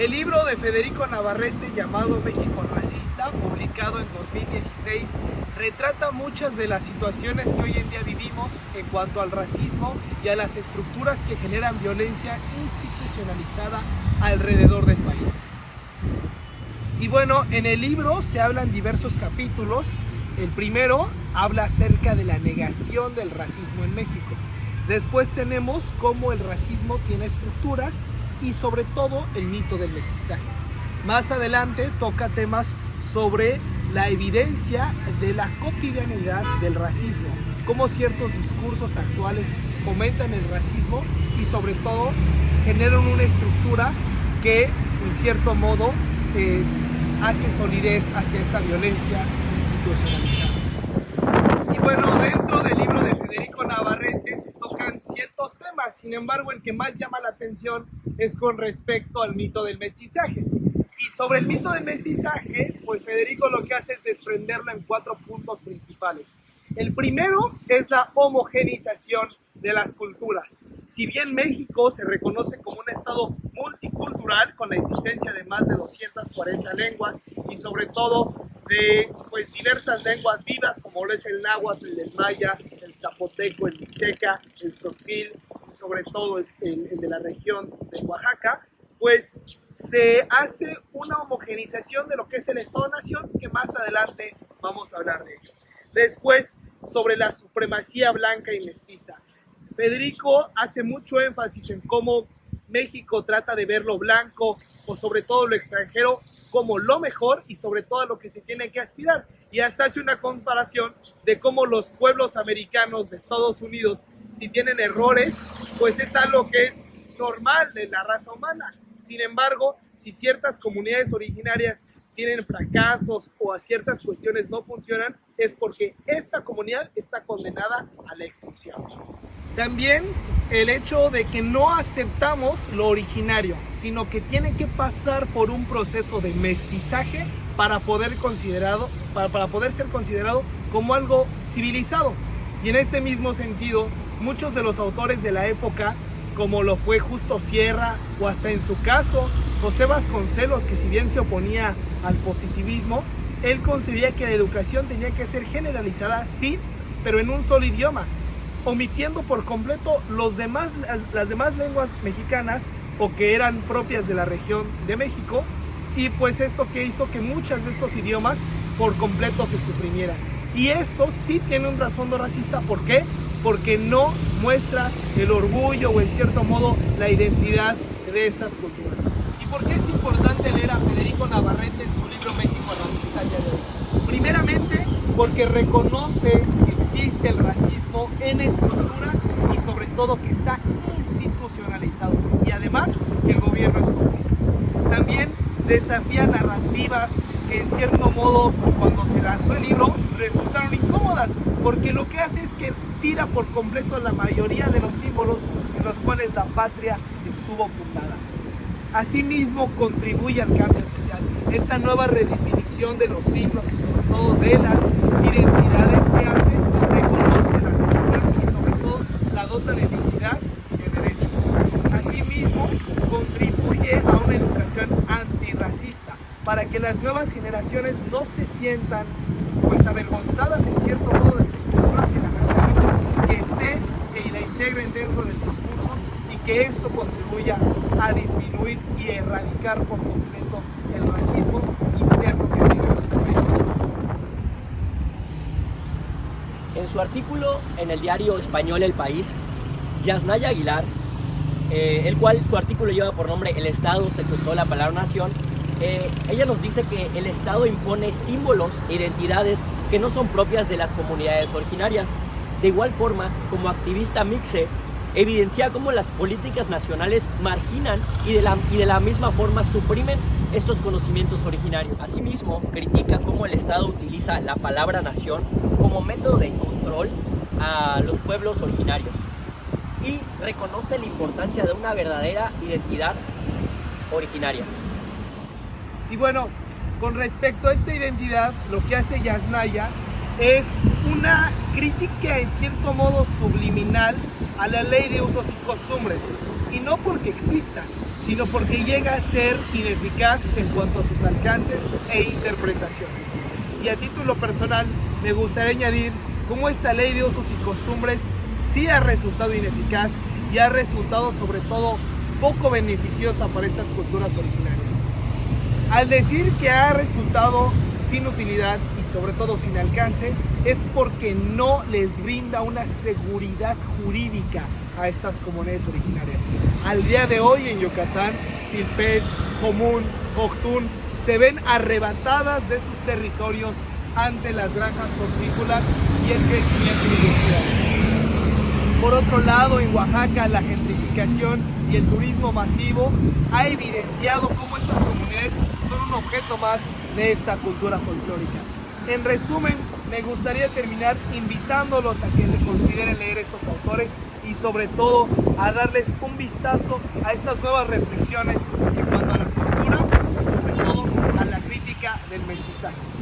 El libro de Federico Navarrete llamado México Racista, publicado en 2016, retrata muchas de las situaciones que hoy en día vivimos en cuanto al racismo y a las estructuras que generan violencia institucionalizada alrededor del país. Y bueno, en el libro se hablan diversos capítulos. El primero habla acerca de la negación del racismo en México. Después tenemos cómo el racismo tiene estructuras y sobre todo el mito del mestizaje. Más adelante toca temas sobre la evidencia de la cotidianidad del racismo, cómo ciertos discursos actuales fomentan el racismo y sobre todo generan una estructura que en cierto modo hace solidez hacia esta violencia institucionalizada. Y bueno, dentro del libro de Federico Navarrete se tocan ciertos temas, sin embargo el que más llama la atención es con respecto al mito del mestizaje. Y sobre el mito del mestizaje, pues Federico lo que hace es desprenderlo en 4 puntos principales. El primero es la homogenización de las culturas. Si bien México se reconoce como un estado multicultural con la existencia de más de 240 lenguas y sobre todo de diversas lenguas vivas como lo es el náhuatl, el maya, el zapoteco, el mixteca, el tzotzil y sobre todo el de la región de Oaxaca, pues se hace una homogenización de lo que es el Estado-Nación, que más adelante vamos a hablar de ello. Después, sobre la supremacía blanca y mestiza. Federico hace mucho énfasis en cómo México trata de ver lo blanco o sobre todo lo extranjero como lo mejor y sobre todo a lo que se tiene que aspirar. Y hasta hace una comparación de cómo los pueblos americanos de Estados Unidos, si tienen errores, pues es algo que es normal de la raza humana. Sin embargo, si ciertas comunidades originarias tienen fracasos o a ciertas cuestiones no funcionan, es porque esta comunidad está condenada a la extinción. También el hecho de que no aceptamos lo originario, sino que tiene que pasar por un proceso de mestizaje para poder ser considerado como algo civilizado. Y en este mismo sentido, muchos de los autores de la época, como lo fue Justo Sierra o hasta en su caso José Vasconcelos, que si bien se oponía al positivismo, él concebía que la educación tenía que ser generalizada, sí, pero en un solo idioma, omitiendo por completo las demás lenguas mexicanas o que eran propias de la región de México, y pues esto que hizo que muchos de estos idiomas por completo se suprimieran. Y esto sí tiene un trasfondo racista. ¿Por qué? Porque no muestra el orgullo o en cierto modo la identidad de estas culturas. ¿Y por qué es importante leer a Federico Navarrete en su libro México Racista el día de hoy? Primeramente porque reconoce que existe el racismo en estructuras y sobre todo que está institucionalizado y además que el gobierno es cómplice. También desafía narrativas que en cierto modo cuando se lanzó el libro resultaron incómodas, porque lo que hace es que tira por completo la mayoría de los símbolos en los cuales la patria estuvo fundada. Asimismo contribuye al cambio social, esta nueva redefinición de los signos y sobre todo de las identidades que hace, reconoce las culturas y sobre todo la dota de dignidad y de derechos. Asimismo contribuye a una educación antirracista para que las nuevas generaciones no se sientan avergonzadas en cierto modo de sus culturas y la representen, que esté y la integren dentro del discurso y que esto contribuya a disminuir y erradicar por completo el racismo interno que tiene nuestro país. En su artículo en el diario español El País, Yasnaya Aguilar, el cual su artículo lleva por nombre El Estado secuestró la palabra nación, ella nos dice que el Estado impone símbolos e identidades que no son propias de las comunidades originarias. De igual forma, como activista mixe, evidencia cómo las políticas nacionales marginan y de la misma forma suprimen estos conocimientos originarios. Asimismo, critica cómo el Estado utiliza la palabra nación como método de control a los pueblos originarios y reconoce la importancia de una verdadera identidad originaria. Y bueno, con respecto a esta identidad, lo que hace Yasnaya es una crítica en cierto modo subliminal a la ley de usos y costumbres, y no porque exista, sino porque llega a ser ineficaz en cuanto a sus alcances e interpretaciones. Y a título personal, me gustaría añadir cómo esta ley de usos y costumbres sí ha resultado ineficaz y ha resultado sobre todo poco beneficiosa para estas culturas originarias. Al decir que ha resultado sin utilidad y sobre todo sin alcance, es porque no les brinda una seguridad jurídica a estas comunidades originarias. Al día de hoy en Yucatán, Silpech, Jomún, Octún se ven arrebatadas de sus territorios ante las granjas porcícolas y el crecimiento industrial. Por otro lado, en Oaxaca, la gentrificación y el turismo masivo ha evidenciado cómo estas comunidades son un objeto más de esta cultura folclórica. En resumen, me gustaría terminar invitándolos a que consideren leer estos autores y sobre todo a darles un vistazo a estas nuevas reflexiones en cuanto a la cultura y sobre todo a la crítica del mestizaje.